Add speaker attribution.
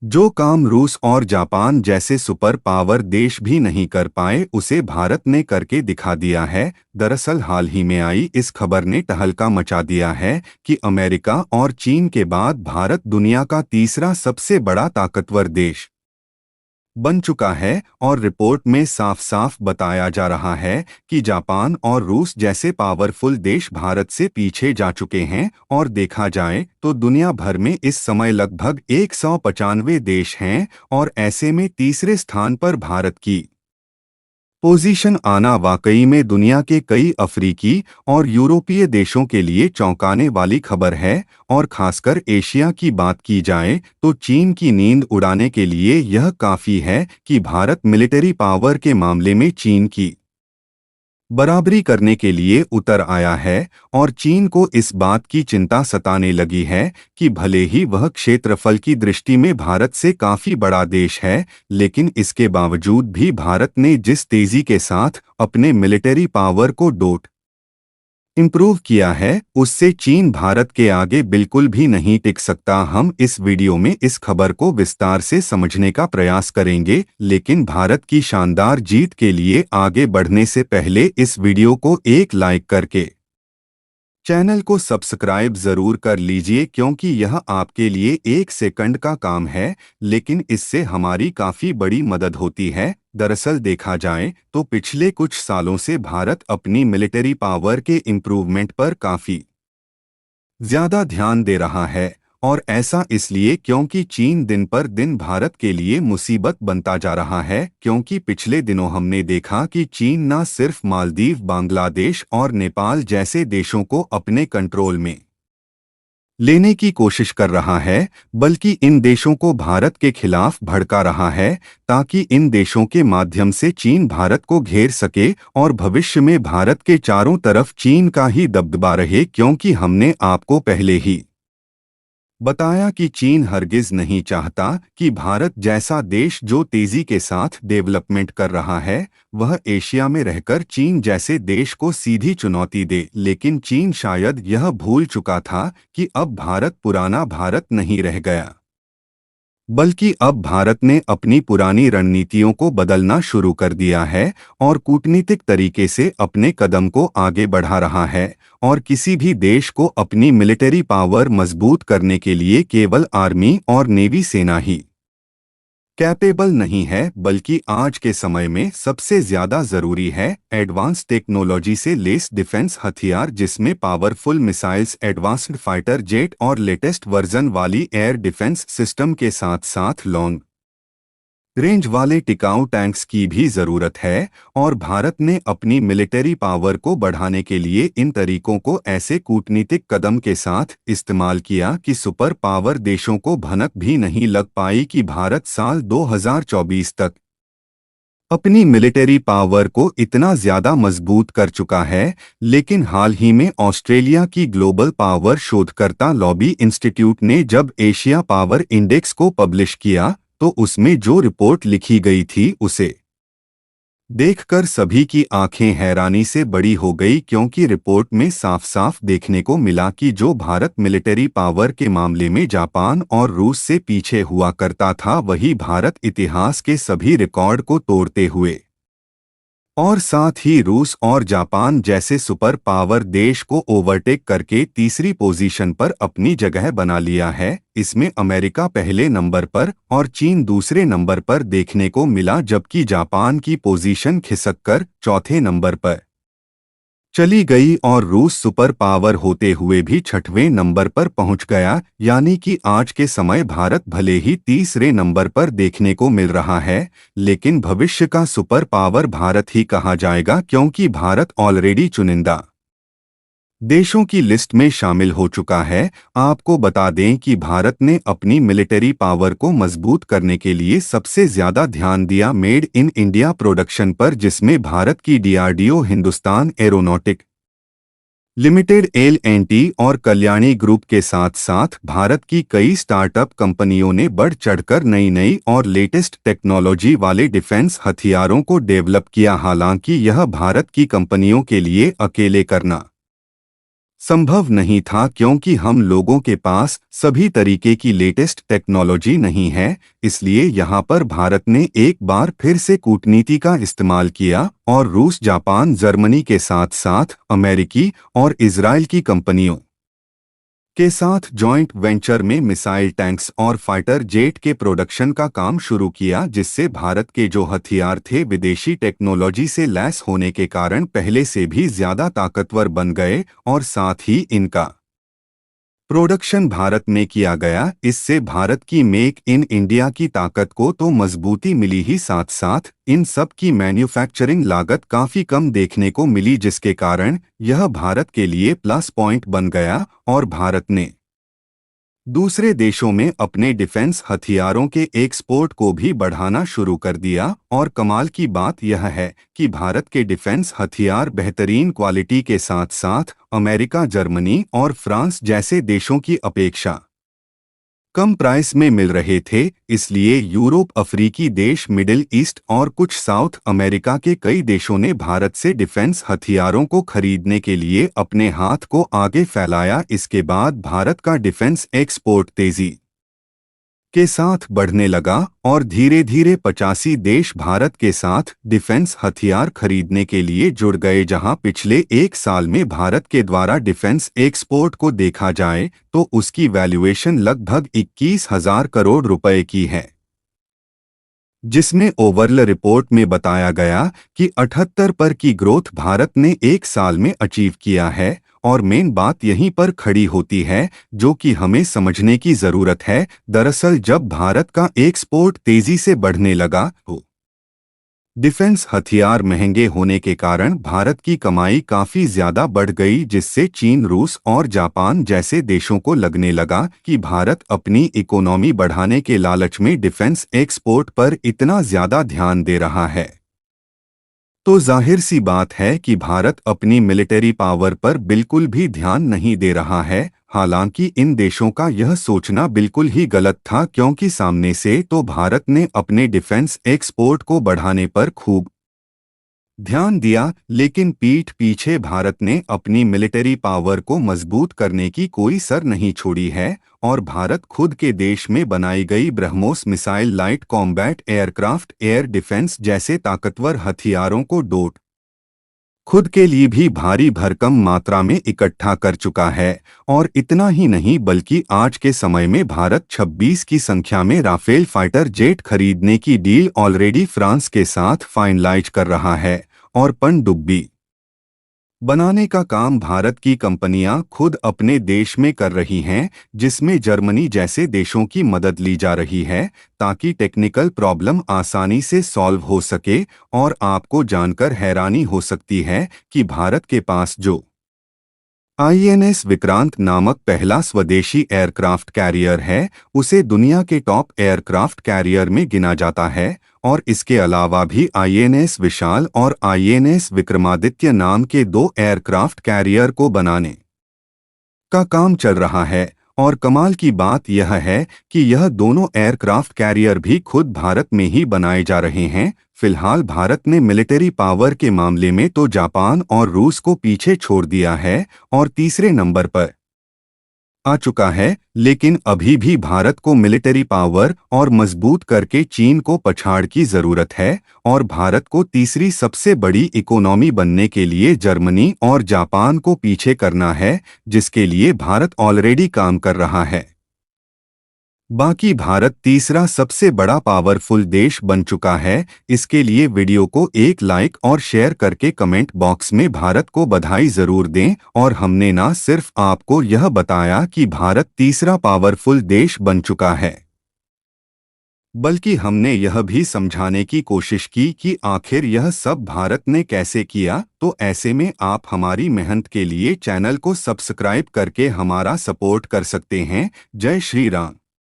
Speaker 1: जो काम रूस और जापान जैसे सुपर पावर देश भी नहीं कर पाए उसे भारत ने करके दिखा दिया है। दरअसल हाल ही में आई इस खबर ने तहलका मचा दिया है कि अमेरिका और चीन के बाद भारत दुनिया का तीसरा सबसे बड़ा ताकतवर देश बन चुका है और रिपोर्ट में साफ साफ बताया जा रहा है कि जापान और रूस जैसे पावरफुल देश भारत से पीछे जा चुके हैं और देखा जाए तो दुनिया भर में इस समय लगभग 195 देश हैं और ऐसे में तीसरे स्थान पर भारत की पोजीशन आना वाकई में दुनिया के कई अफ्रीकी और यूरोपीय देशों के लिए चौंकाने वाली खबर है। और खासकर एशिया की बात की जाए तो चीन की नींद उड़ाने के लिए यह काफी है कि भारत मिलिट्री पावर के मामले में चीन की बराबरी करने के लिए उतर आया है। और चीन को इस बात की चिंता सताने लगी है कि भले ही वह क्षेत्रफल की दृष्टि में भारत से काफी बड़ा देश है, लेकिन इसके बावजूद भी भारत ने जिस तेजी के साथ अपने मिलिट्री पावर को इम्प्रूव किया है उससे चीन भारत के आगे बिल्कुल भी नहीं टिक सकता। हम इस वीडियो में इस खबर को विस्तार से समझने का प्रयास करेंगे, लेकिन भारत की शानदार जीत के लिए आगे बढ़ने से पहले इस वीडियो को एक लाइक करके चैनल को सब्सक्राइब जरूर कर लीजिए, क्योंकि यह आपके लिए एक सेकंड का काम है लेकिन इससे हमारी काफी बड़ी मदद होती है। दरअसल देखा जाए तो पिछले कुछ सालों से भारत अपनी मिलिट्री पावर के इम्प्रूवमेंट पर काफी ज्यादा ध्यान दे रहा है। और ऐसा इसलिए क्योंकि चीन दिन पर दिन भारत के लिए मुसीबत बनता जा रहा है, क्योंकि पिछले दिनों हमने देखा कि चीन न सिर्फ मालदीव, बांग्लादेश और नेपाल जैसे देशों को अपने कंट्रोल में लेने की कोशिश कर रहा है, बल्कि इन देशों को भारत के खिलाफ भड़का रहा है ताकि इन देशों के माध्यम से चीन भारत को घेर सके और भविष्य में भारत के चारों तरफ चीन का ही दबदबा रहे। क्योंकि हमने आपको पहले ही बताया कि चीन हरगिज नहीं चाहता कि भारत जैसा देश जो तेजी के साथ डेवलपमेंट कर रहा है वह एशिया में रहकर चीन जैसे देश को सीधी चुनौती दे। लेकिन चीन शायद यह भूल चुका था कि अब भारत पुराना भारत नहीं रह गया, बल्कि अब भारत ने अपनी पुरानी रणनीतियों को बदलना शुरू कर दिया है और कूटनीतिक तरीके से अपने कदम को आगे बढ़ा रहा है। और किसी भी देश को अपनी मिलिट्री पावर मजबूत करने के लिए केवल आर्मी और नेवी सेना ही कैपेबल नहीं है, बल्कि आज के समय में सबसे ज्यादा जरूरी है एडवांस टेक्नोलॉजी से लेस डिफेंस हथियार, जिसमें powerful missiles, advanced fighter jet और लेटेस्ट वर्जन वाली एयर डिफेंस सिस्टम के साथ साथ लॉन्ग रेंज वाले टिकाऊ टैंक्स की भी जरूरत है। और भारत ने अपनी मिलिट्री पावर को बढ़ाने के लिए इन तरीकों को ऐसे कूटनीतिक कदम के साथ इस्तेमाल किया कि सुपर पावर देशों को भनक भी नहीं लग पाई कि भारत साल 2024 तक अपनी मिलिट्री पावर को इतना ज्यादा मजबूत कर चुका है। लेकिन हाल ही में ऑस्ट्रेलिया की ग्लोबल पावर शोधकर्ता लॉबी इंस्टीट्यूट ने जब एशिया पावर इंडेक्स को पब्लिश किया तो उसमें जो रिपोर्ट लिखी गई थी उसे देखकर सभी की आंखें हैरानी से बड़ी हो गई, क्योंकि रिपोर्ट में साफ साफ देखने को मिला कि जो भारत मिलिट्री पावर के मामले में जापान और रूस से पीछे हुआ करता था, वही भारत इतिहास के सभी रिकॉर्ड को तोड़ते हुए और साथ ही रूस और जापान जैसे सुपर पावर देश को ओवरटेक करके तीसरी पोजीशन पर अपनी जगह बना लिया है। इसमें अमेरिका पहले नंबर पर और चीन दूसरे नंबर पर देखने को मिला, जबकि जापान की पोजीशन खिसककर चौथे नंबर पर चली गई और रूस सुपर पावर होते हुए भी छठवें नंबर पर पहुंच गया। यानी कि आज के समय भारत भले ही तीसरे नंबर पर देखने को मिल रहा है, लेकिन भविष्य का सुपर पावर भारत ही कहा जाएगा, क्योंकि भारत ऑलरेडी चुनिंदा देशों की लिस्ट में शामिल हो चुका है। आपको बता दें कि भारत ने अपनी मिलिट्री पावर को मजबूत करने के लिए सबसे ज्यादा ध्यान दिया मेड इन इंडिया प्रोडक्शन पर, जिसमें भारत की DRDO, Hindustan aeronautic limited L&T और कल्याणी ग्रुप के साथ साथ भारत की कई स्टार्टअप कंपनियों ने बढ़ चढ़कर नई और लेटेस्ट टेक्नोलॉजी वाले डिफेंस हथियारों को डेवलप किया। हालांकि यह भारत की कंपनियों के लिए अकेले करना संभव नहीं था क्योंकि हम लोगों के पास सभी तरीके की लेटेस्ट टेक्नोलॉजी नहीं है। इसलिए यहाँ पर भारत ने एक बार फिर से कूटनीति का इस्तेमाल किया और रूस, जापान, जर्मनी के साथ साथ अमेरिकी और इजराइल की कंपनियों के साथ जॉइंट वेंचर में मिसाइल, टैंक्स और फाइटर जेट के प्रोडक्शन का काम शुरू किया, जिससे भारत के जो हथियार थे विदेशी टेक्नोलॉजी से लैस होने के कारण पहले से भी ज्यादा ताकतवर बन गए और साथ ही इनका प्रोडक्शन भारत में किया गया। इससे भारत की मेक इन इंडिया की ताकत को तो मजबूती मिली ही साथ साथ इन सब की मैन्युफैक्चरिंग लागत काफी कम देखने को मिली, जिसके कारण यह भारत के लिए प्लस पॉइंट बन गया और भारत ने दूसरे देशों में अपने डिफेंस हथियारों के एक्सपोर्ट को भी बढ़ाना शुरू कर दिया। और कमाल की बात यह है कि भारत के डिफेंस हथियार बेहतरीन क्वालिटी के साथ साथ अमेरिका, जर्मनी और फ्रांस जैसे देशों की अपेक्षा कम प्राइस में मिल रहे थे। इसलिए यूरोप, अफ्रीकी देश, मिडिल ईस्ट और कुछ साउथ अमेरिका के कई देशों ने भारत से डिफेंस हथियारों को खरीदने के लिए अपने हाथ को आगे फैलाया। इसके बाद भारत का डिफेंस एक्सपोर्ट तेजी के साथ बढ़ने लगा और धीरे धीरे 85 देश भारत के साथ डिफेंस हथियार खरीदने के लिए जुड़ गए। जहां पिछले एक साल में भारत के द्वारा डिफेंस एक्सपोर्ट को देखा जाए तो उसकी वैल्यूएशन लगभग 21,000 करोड़ रुपए की है, जिसमें ओवरऑल रिपोर्ट में बताया गया कि 78 पर की ग्रोथ भारत ने एक साल में अचीव किया है। और मेन बात यहीं पर खड़ी होती है जो कि हमें समझने की जरूरत है। दरअसल जब भारत का एक्सपोर्ट तेजी से बढ़ने लगा तो डिफेंस हथियार महंगे होने के कारण भारत की कमाई काफी ज्यादा बढ़ गई, जिससे चीन, रूस और जापान जैसे देशों को लगने लगा कि भारत अपनी इकोनॉमी बढ़ाने के लालच में डिफेंस एक्सपोर्ट पर इतना ज्यादा ध्यान दे रहा है। तो जाहिर सी बात है कि भारत अपनी मिलिट्री पावर पर बिल्कुल भी ध्यान नहीं दे रहा है। हालांकि इन देशों का यह सोचना बिल्कुल ही गलत था, क्योंकि सामने से तो भारत ने अपने डिफेंस एक्सपोर्ट को बढ़ाने पर खूब ध्यान दिया, लेकिन पीठ पीछे भारत ने अपनी मिलिट्री पावर को मजबूत करने की कोई सर नहीं छोड़ी है। और भारत खुद के देश में बनाई गई BrahMos missile, light combat aircraft, air defence जैसे ताकतवर हथियारों को डोट खुद के लिए भी भारी भरकम मात्रा में इकट्ठा कर चुका है। और इतना ही नहीं बल्कि आज के समय में भारत 26 की संख्या में राफेल फाइटर जेट खरीदने की डील ऑलरेडी फ्रांस के साथ फाइनलाइज कर रहा है। और पनडुब्बी बनाने का काम भारत की कंपनियां खुद अपने देश में कर रही हैं, जिसमें जर्मनी जैसे देशों की मदद ली जा रही है ताकि टेक्निकल प्रॉब्लम आसानी से सॉल्व हो सके। और आपको जानकर हैरानी हो सकती है कि भारत के पास जो INS विक्रांत नामक पहला स्वदेशी एयरक्राफ्ट कैरियर है, उसे दुनिया के टॉप एयरक्राफ्ट कैरियर में गिना जाता है। और इसके अलावा भी INS विशाल और INS विक्रमादित्य नाम के 2 एयरक्राफ्ट कैरियर को बनाने का काम चल रहा है। और कमाल की बात यह है कि यह दोनों एयरक्राफ्ट कैरियर भी खुद भारत में ही बनाए जा रहे हैं। फिलहाल भारत ने मिलिट्री पावर के मामले में तो जापान और रूस को पीछे छोड़ दिया है और तीसरे नंबर पर आ चुका है, लेकिन अभी भी भारत को मिलिट्री पावर और मजबूत करके चीन को पछाड़ की जरूरत है। और भारत को तीसरी सबसे बड़ी इकोनॉमी बनने के लिए जर्मनी और जापान को पीछे करना है, जिसके लिए भारत ऑलरेडी काम कर रहा है। बाकी भारत तीसरा सबसे बड़ा पावरफुल देश बन चुका है। इसके लिए वीडियो को एक लाइक और शेयर करके कमेंट बॉक्स में भारत को बधाई जरूर दें। और हमने ना सिर्फ आपको यह बताया कि भारत तीसरा पावरफुल देश बन चुका है, बल्कि हमने यह भी समझाने की कोशिश की कि आखिर यह सब भारत ने कैसे किया। तो ऐसे में आप हमारी मेहनत के लिए चैनल को सब्सक्राइब करके हमारा सपोर्ट कर सकते हैं। जय श्री राम।